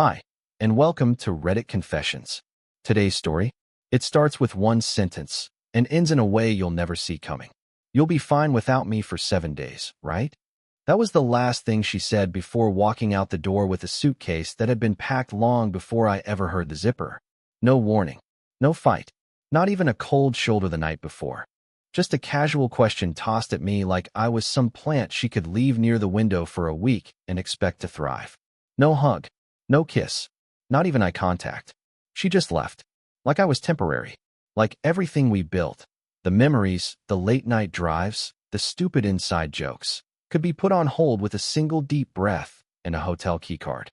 Hi, and welcome to Reddit Confessions. Today's story, it starts with one sentence and ends in a way you'll never see coming. You'll be fine without me for 7 days, right? That was the last thing she said before walking out the door with a suitcase that had been packed long before I ever heard the zipper. No warning, no fight, not even a cold shoulder the night before. Just a casual question tossed at me like I was some plant she could leave near the window for a week and expect to thrive. No hug. No kiss, not even eye contact. She just left, like I was temporary, like everything we built, the memories, the late-night drives, the stupid inside jokes, could be put on hold with a single deep breath and a hotel keycard.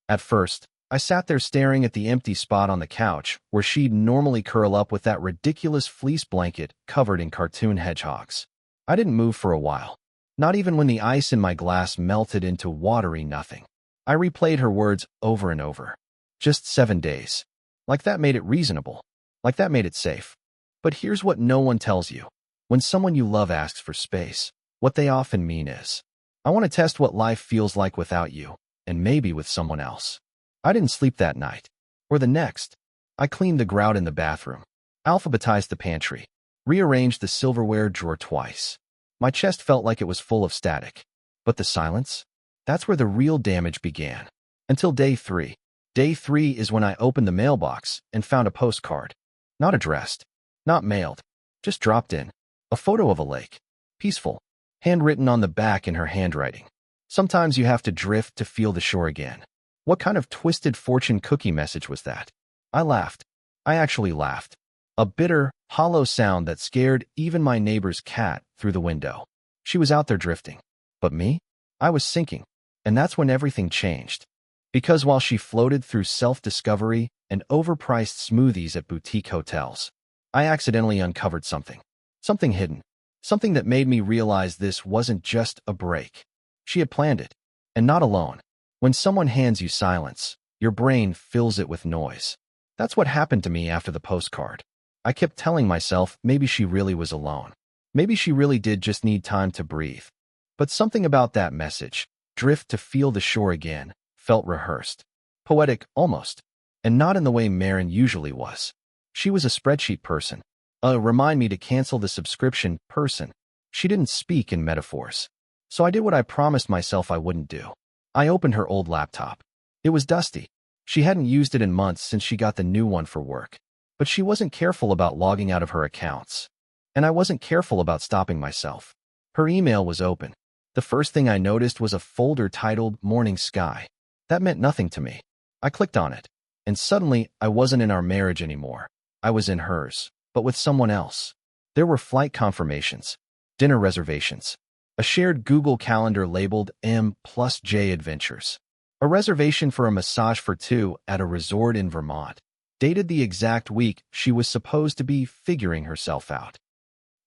At first, I sat there staring at the empty spot on the couch where she'd normally curl up with that ridiculous fleece blanket covered in cartoon hedgehogs. I didn't move for a while, not even when the ice in my glass melted into watery nothing. I replayed her words over and over. Just 7 days. Like that made it reasonable. Like that made it safe. But here's what no one tells you. When someone you love asks for space, what they often mean is, I want to test what life feels like without you, and maybe with someone else. I didn't sleep that night. Or the next. I cleaned the grout in the bathroom, alphabetized the pantry, rearranged the silverware drawer twice. My chest felt like it was full of static. But the silence? That's where the real damage began. Until day 3. Day 3 is when I opened the mailbox and found a postcard. Not addressed. Not mailed. Just dropped in. A photo of a lake. Peaceful. Handwritten on the back in her handwriting. Sometimes you have to drift to feel the shore again. What kind of twisted fortune cookie message was that? I laughed. I actually laughed. A bitter, hollow sound that scared even my neighbor's cat through the window. She was out there drifting. But me? I was sinking. And that's when everything changed. Because while she floated through self-discovery and overpriced smoothies at boutique hotels, I accidentally uncovered something. Something hidden. Something that made me realize this wasn't just a break. She had planned it. And not alone. When someone hands you silence, your brain fills it with noise. That's what happened to me after the postcard. I kept telling myself maybe she really was alone. Maybe she really did just need time to breathe. But something about that message, drift to feel the shore again, felt rehearsed. Poetic, almost. And not in the way Marin usually was. She was a spreadsheet person. A remind me to cancel the subscription person. She didn't speak in metaphors. So I did what I promised myself I wouldn't do. I opened her old laptop. It was dusty. She hadn't used it in months since she got the new one for work. But she wasn't careful about logging out of her accounts. And I wasn't careful about stopping myself. Her email was open. The first thing I noticed was a folder titled Morning Sky. That meant nothing to me. I clicked on it, and suddenly I wasn't in our marriage anymore. I was in hers, but with someone else. There were flight confirmations, dinner reservations, a shared Google Calendar labeled M+J Adventures, a reservation for a massage for 2 at a resort in Vermont, dated the exact week she was supposed to be figuring herself out.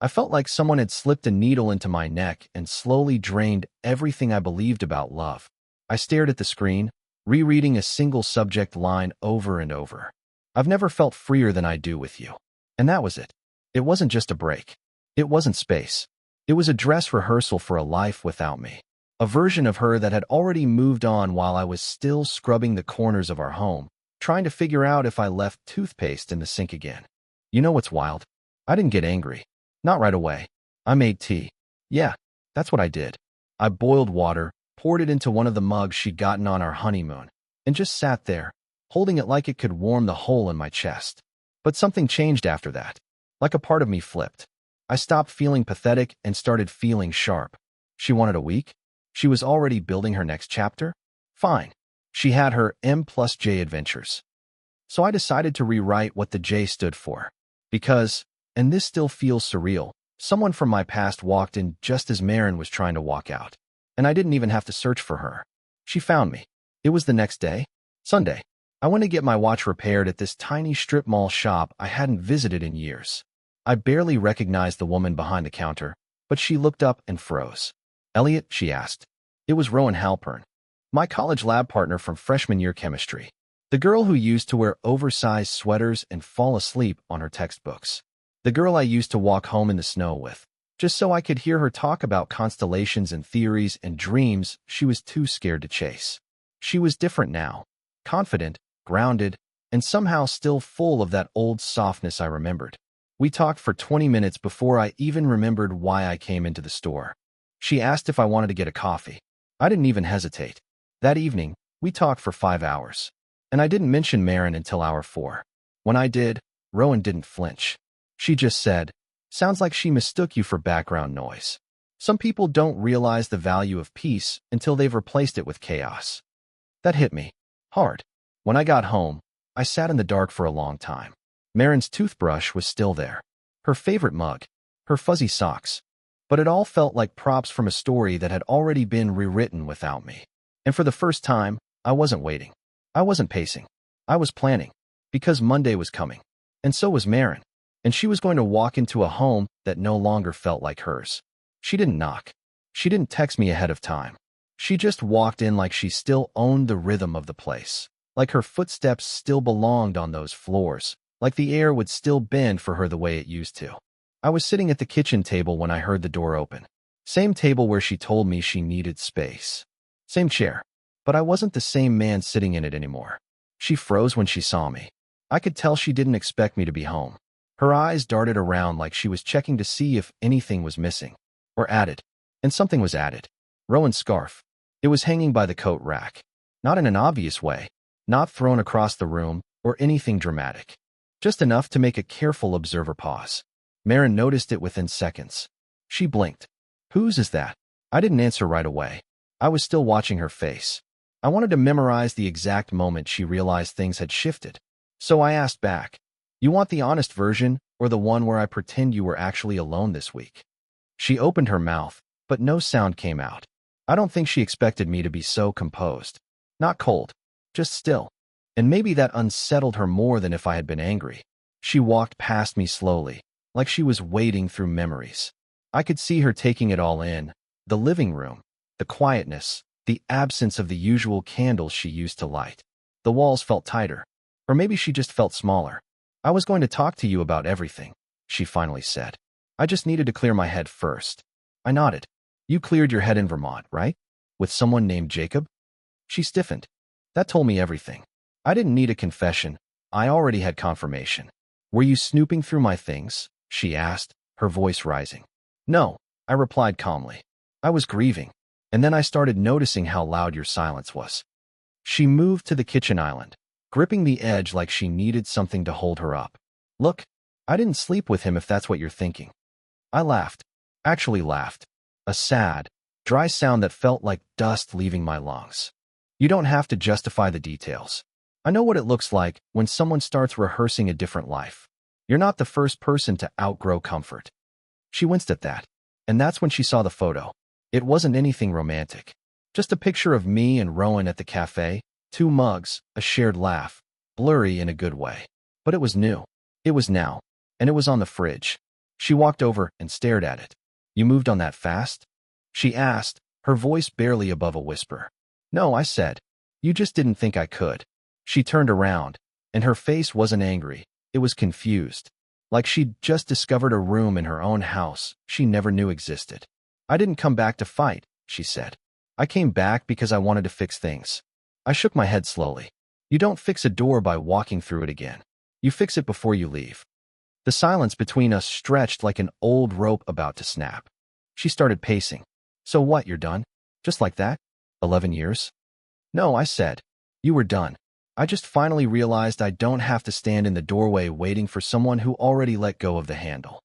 I felt like someone had slipped a needle into my neck and slowly drained everything I believed about love. I stared at the screen, rereading a single subject line over and over. I've never felt freer than I do with you. And that was it. It wasn't just a break. It wasn't space. It was a dress rehearsal for a life without me. A version of her that had already moved on while I was still scrubbing the corners of our home, trying to figure out if I left toothpaste in the sink again. You know what's wild? I didn't get angry. Not right away. I made tea. Yeah, that's what I did. I boiled water, poured it into one of the mugs she'd gotten on our honeymoon, and just sat there, holding it like it could warm the hole in my chest. But something changed after that. Like a part of me flipped. I stopped feeling pathetic and started feeling sharp. She wanted a week? She was already building her next chapter? Fine. She had her M+J adventures. So I decided to rewrite what the J stood for. Because, and this still feels surreal, someone from my past walked in just as Marin was trying to walk out. And I didn't even have to search for her. She found me. It was the next day, Sunday. I went to get my watch repaired at this tiny strip mall shop I hadn't visited in years. I barely recognized the woman behind the counter, but she looked up and froze. Elliott, she asked. It was Rowan Halpern, my college lab partner from freshman year chemistry. The girl who used to wear oversized sweaters and fall asleep on her textbooks. The girl I used to walk home in the snow with, just so I could hear her talk about constellations and theories and dreams she was too scared to chase. She was different now. confident, grounded, and somehow still full of that old softness I remembered. We talked for 20 minutes before I even remembered why I came into the store. She asked if I wanted to get a coffee. I didn't even hesitate. That evening, we talked for 5 hours. And I didn't mention Marin until hour 4. When I did, Rowan didn't flinch. She just said, "Sounds like she mistook you for background noise." Some people don't realize the value of peace until they've replaced it with chaos. That hit me hard. When I got home, I sat in the dark for a long time. Marin's toothbrush was still there, her favorite mug, her fuzzy socks, but it all felt like props from a story that had already been rewritten without me. And for the first time, I wasn't waiting. I wasn't pacing. I was planning, because Monday was coming, and so was Marin, and she was going to walk into a home that no longer felt like hers. She didn't knock. She didn't text me ahead of time. She just walked in like she still owned the rhythm of the place, like her footsteps still belonged on those floors, like the air would still bend for her the way it used to. I was sitting at the kitchen table when I heard the door open. Same table where she told me she needed space. Same chair, but I wasn't the same man sitting in it anymore. She froze when she saw me. I could tell she didn't expect me to be home. Her eyes darted around like she was checking to see if anything was missing or added, and something was added. Rowan's scarf. It was hanging by the coat rack. Not in an obvious way, not thrown across the room or anything dramatic. Just enough to make a careful observer pause. Marin noticed it within seconds. She blinked. "Whose is that?" I didn't answer right away. I was still watching her face. I wanted to memorize the exact moment she realized things had shifted. So I asked back, "You want the honest version or the one where I pretend you were actually alone this week?" She opened her mouth, but no sound came out. I don't think she expected me to be so composed. Not cold, just still. And maybe that unsettled her more than if I had been angry. She walked past me slowly, like she was wading through memories. I could see her taking it all in. The living room, the quietness, the absence of the usual candles she used to light. The walls felt tighter. Or maybe she just felt smaller. "I was going to talk to you about everything," she finally said. "I just needed to clear my head first." I nodded. "You cleared your head in Vermont, right? With someone named Jacob?" She stiffened. That told me everything. I didn't need a confession. I already had confirmation. "Were you snooping through my things?" she asked, her voice rising. "No," I replied calmly. "I was grieving, and then I started noticing how loud your silence was." She moved to the kitchen island, gripping the edge like she needed something to hold her up. "Look, I didn't sleep with him if that's what you're thinking." I laughed. Actually laughed. A sad, dry sound that felt like dust leaving my lungs. "You don't have to justify the details. I know what it looks like when someone starts rehearsing a different life. You're not the first person to outgrow comfort." She winced at that, and that's when she saw the photo. It wasn't anything romantic. Just a picture of me and Rowan at the cafe, 2 mugs, a shared laugh, blurry in a good way. But it was new. It was now, and it was on the fridge. She walked over and stared at it. "You moved on that fast?" she asked, her voice barely above a whisper. "No," I said. "You just didn't think I could." She turned around, and her face wasn't angry. It was confused, like she'd just discovered a room in her own house she never knew existed. "I didn't come back to fight," she said. "I came back because I wanted to fix things." I shook my head slowly. "You don't fix a door by walking through it again. You fix it before you leave." The silence between us stretched like an old rope about to snap. She started pacing. "So what, you're done? Just like that? 11 years?" "No," I said. "You were done. I just finally realized I don't have to stand in the doorway waiting for someone who already let go of the handle."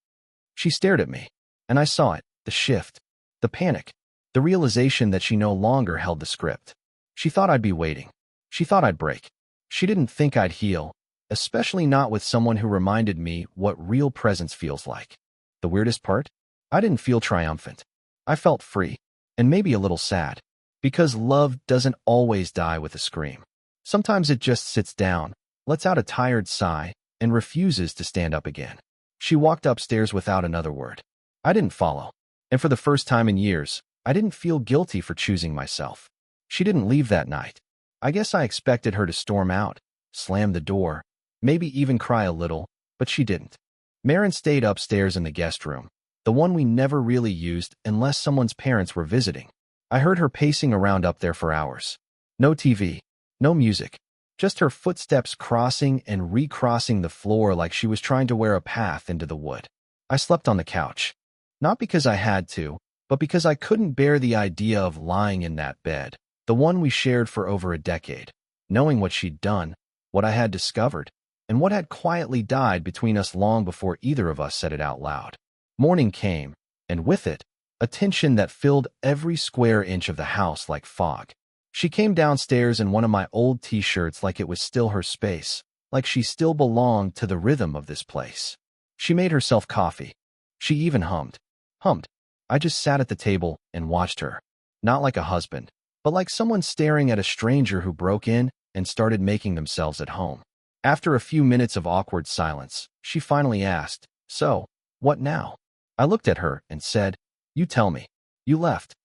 She stared at me, and I saw it, the shift, the panic, the realization that she no longer held the script. She thought I'd be waiting. She thought I'd break. She didn't think I'd heal, especially not with someone who reminded me what real presence feels like. The weirdest part? I didn't feel triumphant. I felt free, and maybe a little sad, because love doesn't always die with a scream. Sometimes it just sits down, lets out a tired sigh, and refuses to stand up again. She walked upstairs without another word. I didn't follow, and for the first time in years, I didn't feel guilty for choosing myself. She didn't leave that night. I guess I expected her to storm out, slam the door, maybe even cry a little, but she didn't. Marin stayed upstairs in the guest room, the one we never really used unless someone's parents were visiting. I heard her pacing around up there for hours. No TV, no music, Just her footsteps crossing and recrossing the floor like she was trying to wear a path into the wood. I slept on the couch. Not because I had to, but because I couldn't bear the idea of lying in that bed, the one we shared for over a decade, knowing what she'd done, what I had discovered, and what had quietly died between us long before either of us said it out loud. Morning came, and with it, a tension that filled every square inch of the house like fog. She came downstairs in one of my old t-shirts like it was still her space, like she still belonged to the rhythm of this place. She made herself coffee. She even hummed. I just sat at the table and watched her. Not like a husband, but like someone staring at a stranger who broke in and started making themselves at home. After a few minutes of awkward silence, she finally asked, "So, what now?" I looked at her and said, "You tell me. You left."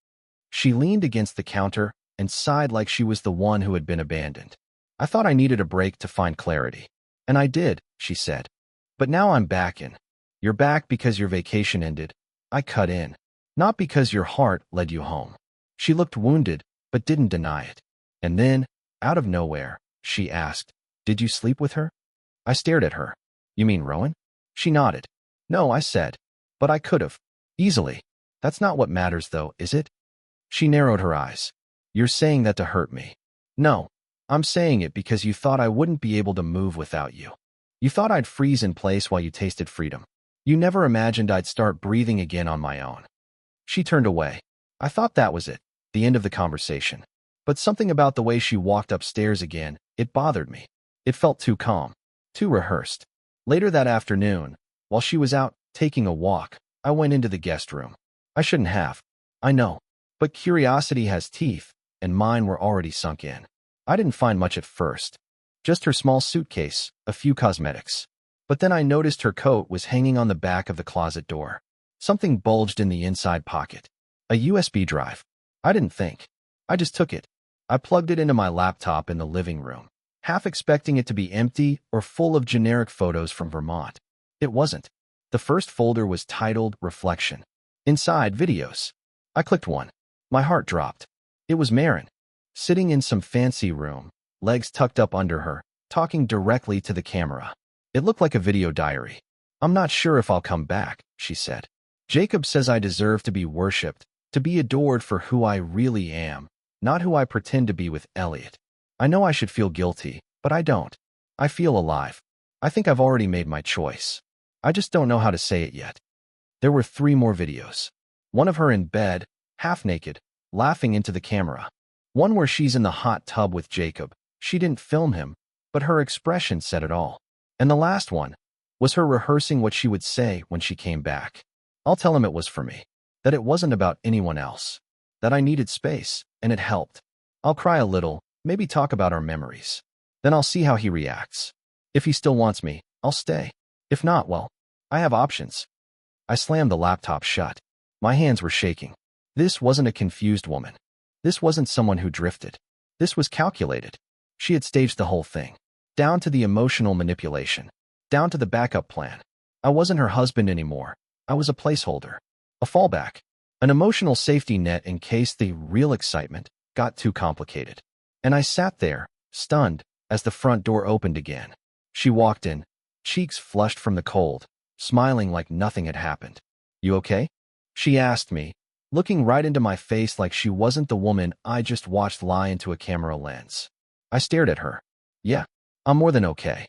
She leaned against the counter and sighed like she was the one who had been abandoned. "I thought I needed a break to find clarity. And I did," she said. "But now I'm back in." "You're back because your vacation ended," I cut in. "Not because your heart led you home." She looked wounded, but didn't deny it. And then, out of nowhere, she asked, "Did you sleep with her?" I stared at her. "You mean Rowan?" She nodded. "No," I said. "But I could have. Easily. That's not what matters, though, is it?" She narrowed her eyes. "You're saying that to hurt me." "No. I'm saying it because you thought I wouldn't be able to move without you. You thought I'd freeze in place while you tasted freedom. You never imagined I'd start breathing again on my own." She turned away. I thought that was it, the end of the conversation. But something about the way she walked upstairs again, it bothered me. It felt too calm, too rehearsed. Later that afternoon, while she was out taking a walk, I went into the guest room. I shouldn't have. I know. But curiosity has teeth, and mine were already sunk in. I didn't find much at first. Just her small suitcase, a few cosmetics. But then I noticed her coat was hanging on the back of the closet door. Something bulged in the inside pocket. A USB drive. I didn't think. I just took it. I plugged it into my laptop in the living room, half expecting it to be empty or full of generic photos from Vermont. It wasn't. The first folder was titled Reflection. Inside, videos. I clicked one. My heart dropped. It was Marin, sitting in some fancy room, legs tucked up under her, talking directly to the camera. It looked like a video diary. "I'm not sure if I'll come back," she said. "Jacob says I deserve to be worshipped, to be adored for who I really am, not who I pretend to be with Elliott. I know I should feel guilty, but I don't. I feel alive. I think I've already made my choice. I just don't know how to say it yet." There were 3 more videos. One of her in bed, half naked, laughing into the camera. One where she's in the hot tub with Jacob. She didn't film him, but her expression said it all. And the last one was her rehearsing what she would say when she came back. I'll tell him it was for me, that it wasn't about anyone else, that I needed space, and it helped. I'll cry a little, maybe talk about our memories. Then I'll see how he reacts. If he still wants me, I'll stay. If not, well, I have options. I slammed the laptop shut. My hands were shaking. This wasn't a confused woman. This wasn't someone who drifted. This was calculated. She had staged the whole thing. Down to the emotional manipulation. Down to the backup plan. I wasn't her husband anymore. I was a placeholder. A fallback. An emotional safety net in case the real excitement got too complicated. And I sat there, stunned, as the front door opened again. She walked in, cheeks flushed from the cold, smiling like nothing had happened. "You okay?" she asked me, looking right into my face like she wasn't the woman I just watched lie into a camera lens. I stared at her. "Yeah, I'm more than okay."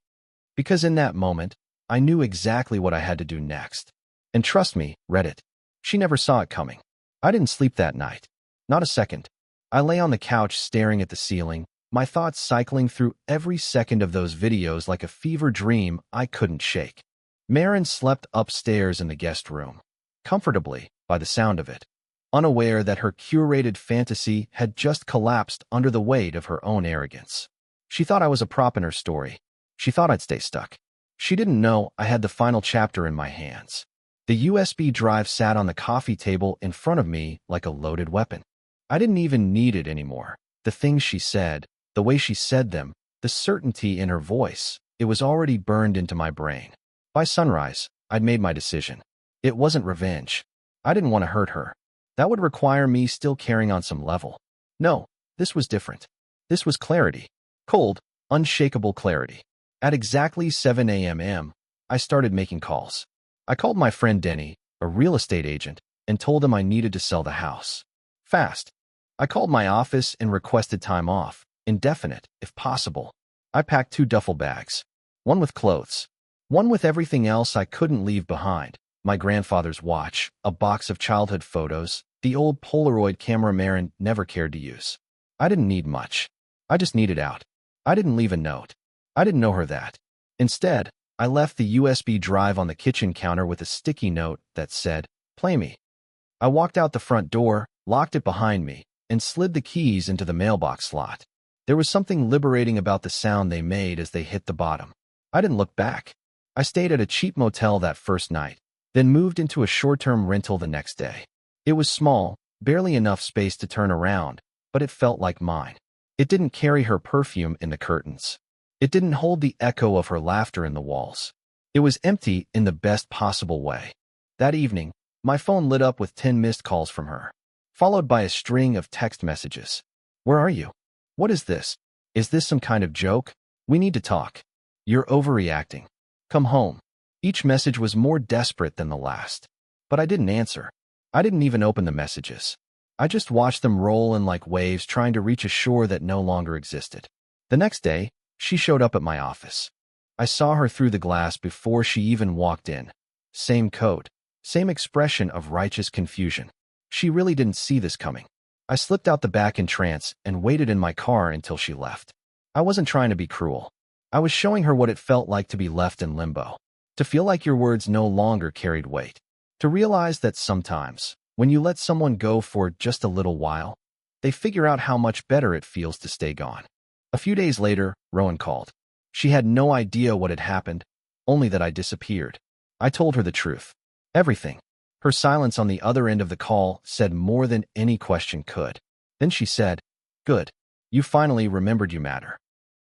Because in that moment, I knew exactly what I had to do next. And trust me, Reddit, she never saw it coming. I didn't sleep that night. Not a second. I lay on the couch staring at the ceiling, my thoughts cycling through every second of those videos like a fever dream I couldn't shake. Marin slept upstairs in the guest room, comfortably, by the sound of it, unaware that her curated fantasy had just collapsed under the weight of her own arrogance. She thought I was a prop in her story. She thought I'd stay stuck. She didn't know I had the final chapter in my hands. The USB drive sat on the coffee table in front of me like a loaded weapon. I didn't even need it anymore. The things she said, the way she said them, the certainty in her voice, it was already burned into my brain. By sunrise, I'd made my decision. It wasn't revenge. I didn't want to hurt her. That would require me still caring on some level. No, this was different. This was clarity. Cold, unshakable clarity. At exactly 7 a.m., I started making calls. I called my friend Denny, a real estate agent, and told him I needed to sell the house. Fast. I called my office and requested time off, indefinite, if possible. I packed 2 duffel bags, one with clothes, one with everything else I couldn't leave behind. My grandfather's watch, a box of childhood photos, the old Polaroid camera Marin never cared to use. I didn't need much. I just needed out. I didn't leave a note. I didn't know her that. Instead, I left the USB drive on the kitchen counter with a sticky note that said, "Play me." I walked out the front door, locked it behind me, and slid the keys into the mailbox slot. There was something liberating about the sound they made as they hit the bottom. I didn't look back. I stayed at a cheap motel that first night, then moved into a short-term rental the next day. It was small, barely enough space to turn around, but it felt like mine. It didn't carry her perfume in the curtains. It didn't hold the echo of her laughter in the walls. It was empty in the best possible way. That evening, my phone lit up with 10 missed calls from her, followed by a string of text messages. "Where are you? What is this? Is this some kind of joke? We need to talk. You're overreacting. Come home." Each message was more desperate than the last. But I didn't answer. I didn't even open the messages. I just watched them roll in like waves trying to reach a shore that no longer existed. The next day, she showed up at my office. I saw her through the glass before she even walked in. Same coat, same expression of righteous confusion. She really didn't see this coming. I slipped out the back in trance and waited in my car until she left. I wasn't trying to be cruel. I was showing her what it felt like to be left in limbo. To feel like your words no longer carried weight. To realize that sometimes, when you let someone go for just a little while, they figure out how much better it feels to stay gone. A few days later, Rowan called. She had no idea what had happened, only that I disappeared. I told her the truth. Everything. Her silence on the other end of the call said more than any question could. Then she said, "Good. You finally remembered you matter."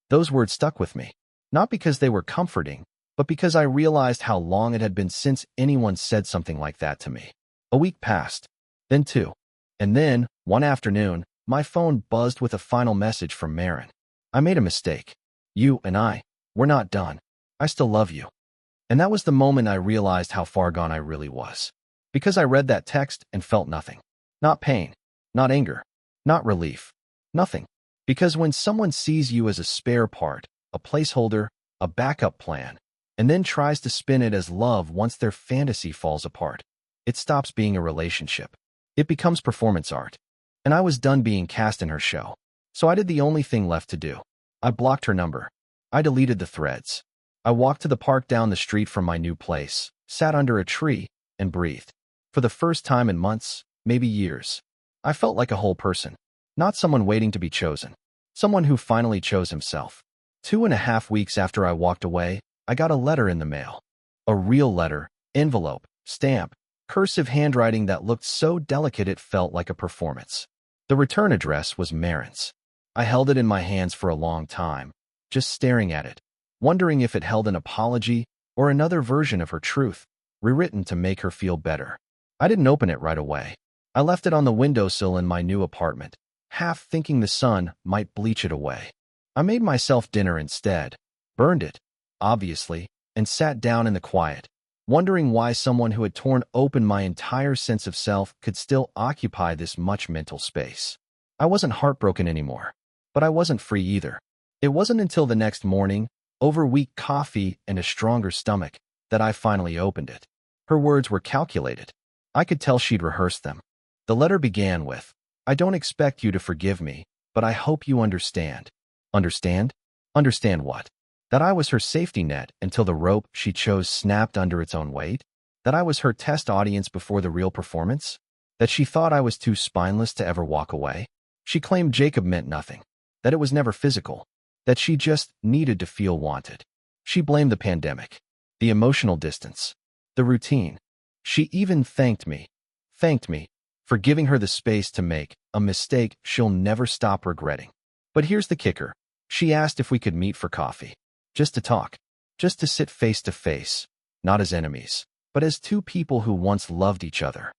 Those words stuck with me, not because they were comforting, but because I realized how long it had been since anyone said something like that to me. A week passed, then 2. And then, one afternoon, my phone buzzed with a final message from Marin. "I made a mistake. You and we're not done. I still love you." And that was the moment I realized how far gone I really was. Because I read that text and felt nothing. Not pain, not anger, not relief, nothing. Because when someone sees you as a spare part, a placeholder, a backup plan, and then tries to spin it as love once their fantasy falls apart, it stops being a relationship. It becomes performance art. And I was done being cast in her show. So I did the only thing left to do. I blocked her number. I deleted the threads. I walked to the park down the street from my new place, sat under a tree, and breathed. For the first time in months, maybe years, I felt like a whole person. Not someone waiting to be chosen. Someone who finally chose himself. 2.5 weeks after I walked away, I got a letter in the mail. A real letter, envelope, stamp, cursive handwriting that looked so delicate it felt like a performance. The return address was Marin's. I held it in my hands for a long time, just staring at it, wondering if it held an apology or another version of her truth, rewritten to make her feel better. I didn't open it right away. I left it on the windowsill in my new apartment, half thinking the sun might bleach it away. I made myself dinner instead, burned it, obviously, and sat down in the quiet, wondering why someone who had torn open my entire sense of self could still occupy this much mental space. I wasn't heartbroken anymore, but I wasn't free either. It wasn't until the next morning, over weak coffee and a stronger stomach, that I finally opened it. Her words were calculated. I could tell she'd rehearsed them. The letter began with, "I don't expect you to forgive me, but I hope you understand." Understand? Understand what? That I was her safety net until the rope she chose snapped under its own weight? That I was her test audience before the real performance? That she thought I was too spineless to ever walk away? She claimed Jacob meant nothing. That it was never physical. That she just needed to feel wanted. She blamed the pandemic, the emotional distance, the routine. She even thanked me for giving her the space to make a mistake she'll never stop regretting. But here's the kicker. She asked if we could meet for coffee. Just to talk. Just to sit face to face. Not as enemies, but as two people who once loved each other.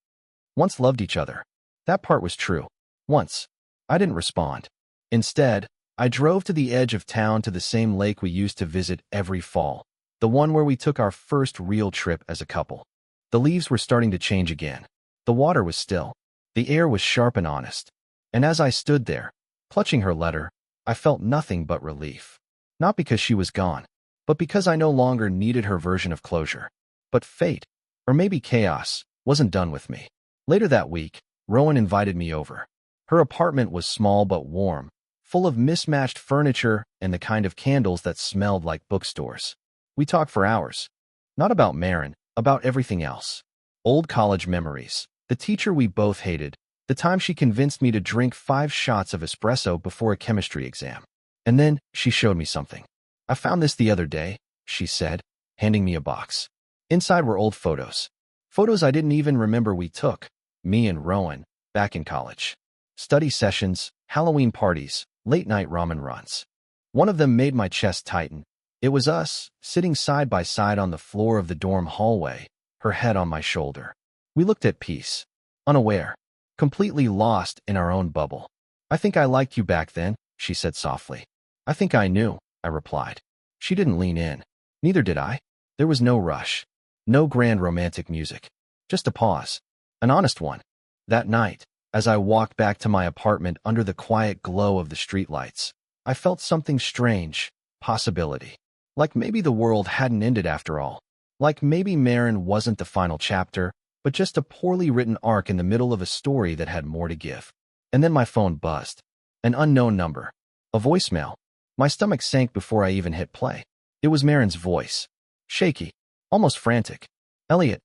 Once loved each other. That part was true. Once. I didn't respond. Instead, I drove to the edge of town to the same lake we used to visit every fall, the one where we took our first real trip as a couple. The leaves were starting to change again. The water was still. The air was sharp and honest. And as I stood there, clutching her letter, I felt nothing but relief. Not because she was gone, but because I no longer needed her version of closure. But fate, or maybe chaos, wasn't done with me. Later that week, Rowan invited me over. Her apartment was small but warm, full of mismatched furniture and the kind of candles that smelled like bookstores. We talked for hours. Not about Marin, about everything else. Old college memories, the teacher we both hated, the time she convinced me to drink 5 shots of espresso before a chemistry exam. And then she showed me something. I found this the other day, she said, handing me a box. Inside were old photos. Photos I didn't even remember we took, me and Rowan, back in college. Study sessions, Halloween parties, late-night ramen runs. One of them made my chest tighten. It was us, sitting side by side on the floor of the dorm hallway, her head on my shoulder. We looked at peace, unaware, completely lost in our own bubble. I think I liked you back then, she said softly. I think I knew, I replied. She didn't lean in. Neither did I. There was no rush. No grand romantic music. Just a pause. An honest one. That night, as I walked back to my apartment under the quiet glow of the streetlights, I felt something strange, possibility. Like maybe the world hadn't ended after all. Like maybe Marin wasn't the final chapter, but just a poorly written arc in the middle of a story that had more to give. And then my phone buzzed. An unknown number. A voicemail. My stomach sank before I even hit play. It was Marin's voice. Shaky. Almost frantic. Elliott,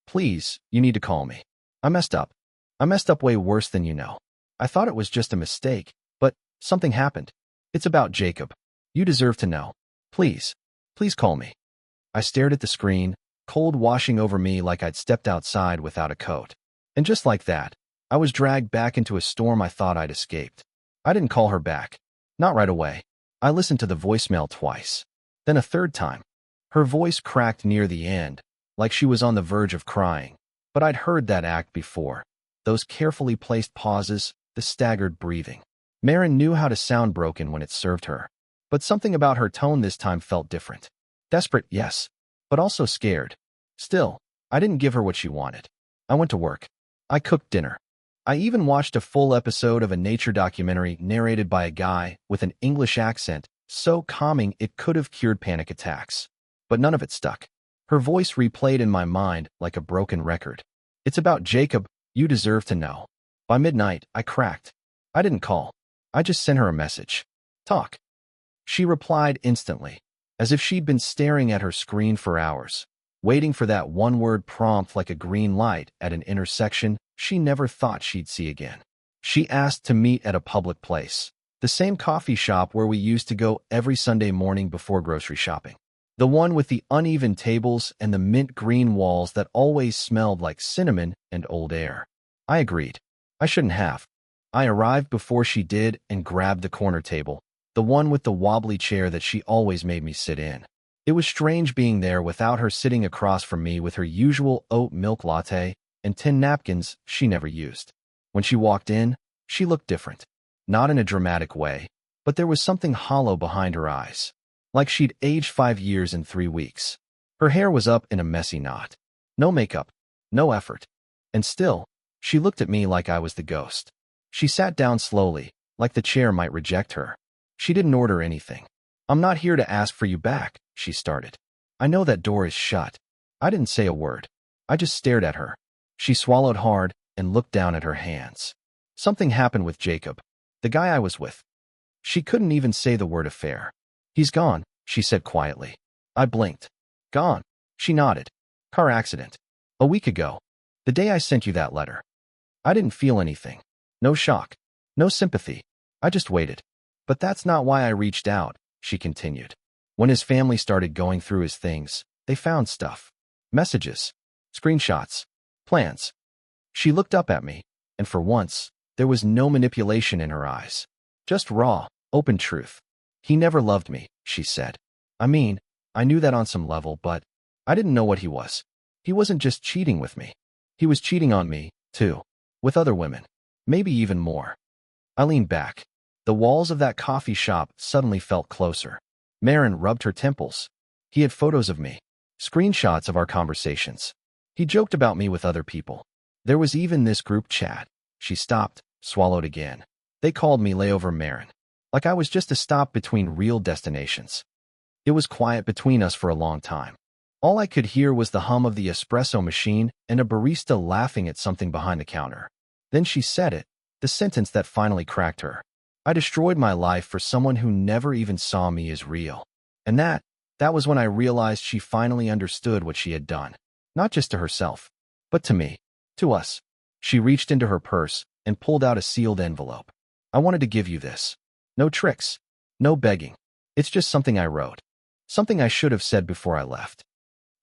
please, you need to call me. I messed up. I messed up way worse than you know. I thought it was just a mistake, but something happened. It's about Jacob. You deserve to know. Please, please call me. I stared at the screen, cold washing over me like I'd stepped outside without a coat. And just like that, I was dragged back into a storm I thought I'd escaped. I didn't call her back. Not right away. I listened to the voicemail twice. Then a third time. Her voice cracked near the end, like she was on the verge of crying. But I'd heard that act before. Those carefully placed pauses, the staggered breathing. Marin knew how to sound broken when it served her. But something about her tone this time felt different. Desperate, yes, but also scared. Still, I didn't give her what she wanted. I went to work. I cooked dinner. I even watched a full episode of a nature documentary narrated by a guy with an English accent so calming it could have cured panic attacks. But none of it stuck. Her voice replayed in my mind like a broken record. It's about Jacob, you deserve to know. By midnight, I cracked. I didn't call. I just sent her a message. Talk. She replied instantly, as if she'd been staring at her screen for hours, waiting for that one-word prompt like a green light at an intersection she never thought she'd see again. She asked to meet at a public place, the same coffee shop where we used to go every Sunday morning before grocery shopping. The one with the uneven tables and the mint green walls that always smelled like cinnamon and old air. I agreed. I shouldn't have. I arrived before she did and grabbed the corner table, the one with the wobbly chair that she always made me sit in. It was strange being there without her sitting across from me with her usual oat milk latte and 10 napkins she never used. When she walked in, she looked different. Not in a dramatic way, but there was something hollow behind her eyes. Like she'd aged 5 years in 3 weeks. Her hair was up in a messy knot. No makeup. No effort. And still, she looked at me like I was the ghost. She sat down slowly, like the chair might reject her. She didn't order anything. I'm not here to ask for you back, she started. I know that door is shut. I didn't say a word. I just stared at her. She swallowed hard and looked down at her hands. Something happened with Jacob, the guy I was with. She couldn't even say the word affair. He's gone, she said quietly. I blinked. Gone. She nodded. Car accident. A week ago. The day I sent you that letter. I didn't feel anything. No shock. No sympathy. I just waited. But that's not why I reached out, she continued. When his family started going through his things, they found stuff. Messages. Screenshots. Plans. She looked up at me, and for once, there was no manipulation in her eyes. Just raw, open truth. He never loved me, she said. I mean, I knew that on some level, but I didn't know what he was. He wasn't just cheating with me. He was cheating on me, too. With other women. Maybe even more. I leaned back. The walls of that coffee shop suddenly felt closer. Marin rubbed her temples. He had photos of me, screenshots of our conversations. He joked about me with other people. There was even this group chat. She stopped, swallowed again. They called me Layover Marin, like I was just a stop between real destinations. It was quiet between us for a long time. All I could hear was the hum of the espresso machine and a barista laughing at something behind the counter. Then she said it, the sentence that finally cracked her. I destroyed my life for someone who never even saw me as real. And that was when I realized she finally understood what she had done. Not just to herself, but to me, to us. She reached into her purse and pulled out a sealed envelope. I wanted to give you this. No tricks, no begging. It's just something I wrote. Something I should have said before I left.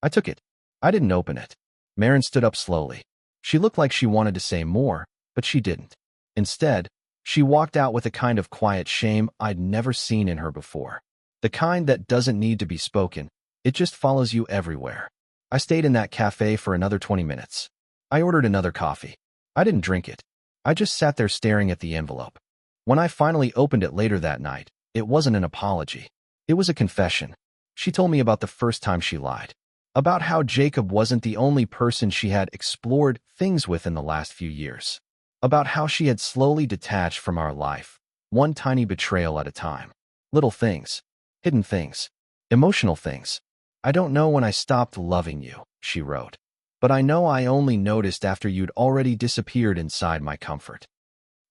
I took it. I didn't open it. Marin stood up slowly. She looked like she wanted to say more, but she didn't. Instead, she walked out with a kind of quiet shame I'd never seen in her before. The kind that doesn't need to be spoken. It just follows you everywhere. I stayed in that cafe for another 20 minutes. I ordered another coffee. I didn't drink it. I just sat there staring at the envelope. When I finally opened it later that night, it wasn't an apology. It was a confession. She told me about the first time she lied. About how Jacob wasn't the only person she had explored things with in the last few years. About how she had slowly detached from our life, one tiny betrayal at a time. Little things, hidden things, emotional things. I don't know when I stopped loving you, she wrote. But I know I only noticed after you'd already disappeared inside my comfort.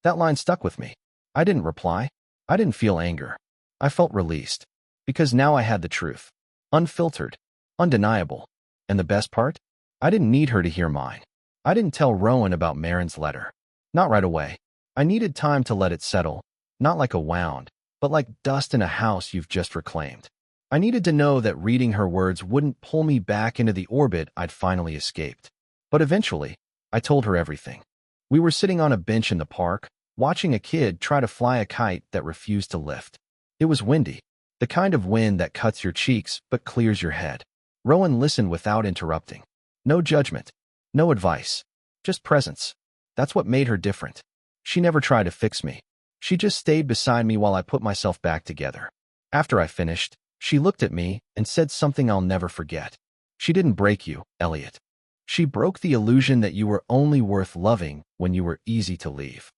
That line stuck with me. I didn't reply. I didn't feel anger. I felt released. Because now I had the truth. Unfiltered. Undeniable. And the best part? I didn't need her to hear mine. I didn't tell Rowan about Marin's letter. Not right away. I needed time to let it settle. Not like a wound, but like dust in a house you've just reclaimed. I needed to know that reading her words wouldn't pull me back into the orbit I'd finally escaped. But eventually, I told her everything. We were sitting on a bench in the park, watching a kid try to fly a kite that refused to lift. It was windy, the kind of wind that cuts your cheeks but clears your head. Rowan listened without interrupting. No judgment, no advice, just presence. That's what made her different. She never tried to fix me. She just stayed beside me while I put myself back together. After I finished, she looked at me and said something I'll never forget. She didn't break you, Elliott. She broke the illusion that you were only worth loving when you were easy to leave.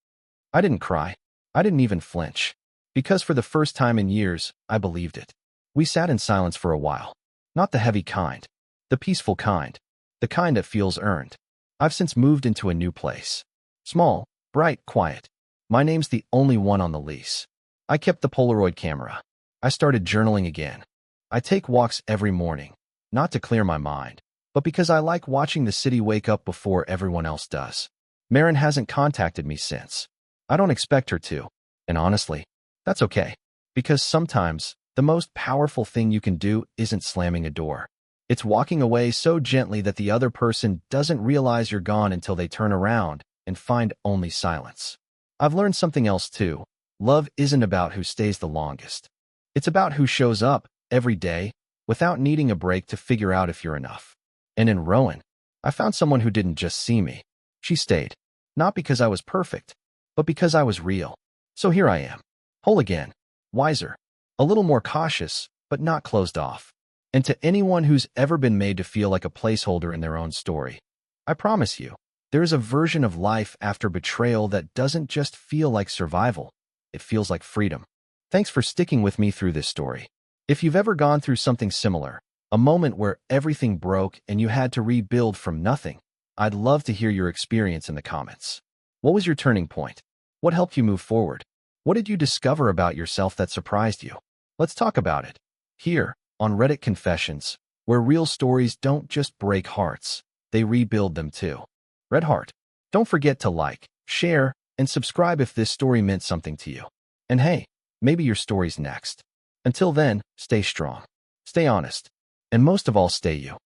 I didn't cry. I didn't even flinch. Because for the first time in years, I believed it. We sat in silence for a while. Not the heavy kind. The peaceful kind. The kind that feels earned. I've since moved into a new place. Small, bright, quiet. My name's the only one on the lease. I kept the Polaroid camera. I started journaling again. I take walks every morning, not to clear my mind, but because I like watching the city wake up before everyone else does. Marin hasn't contacted me since. I don't expect her to. And honestly, that's okay. Because sometimes, the most powerful thing you can do isn't slamming a door. It's walking away so gently that the other person doesn't realize you're gone until they turn around and find only silence. I've learned something else too. Love isn't about who stays the longest. It's about who shows up every day without needing a break to figure out if you're enough. And in Rowan, I found someone who didn't just see me. She stayed. Not because I was perfect, but because I was real. So here I am. Whole again. Wiser. A little more cautious, but not closed off. And to anyone who's ever been made to feel like a placeholder in their own story, I promise you, there is a version of life after betrayal that doesn't just feel like survival. It feels like freedom. Thanks for sticking with me through this story. If you've ever gone through something similar, a moment where everything broke and you had to rebuild from nothing, I'd love to hear your experience in the comments. What was your turning point? What helped you move forward? What did you discover about yourself that surprised you? Let's talk about it. Here, on Reddit Confessions, where real stories don't just break hearts, they rebuild them too. Red Heart. Don't forget to like, share, and subscribe if this story meant something to you. And hey, maybe your story's next. Until then, stay strong, stay honest, and most of all, stay you.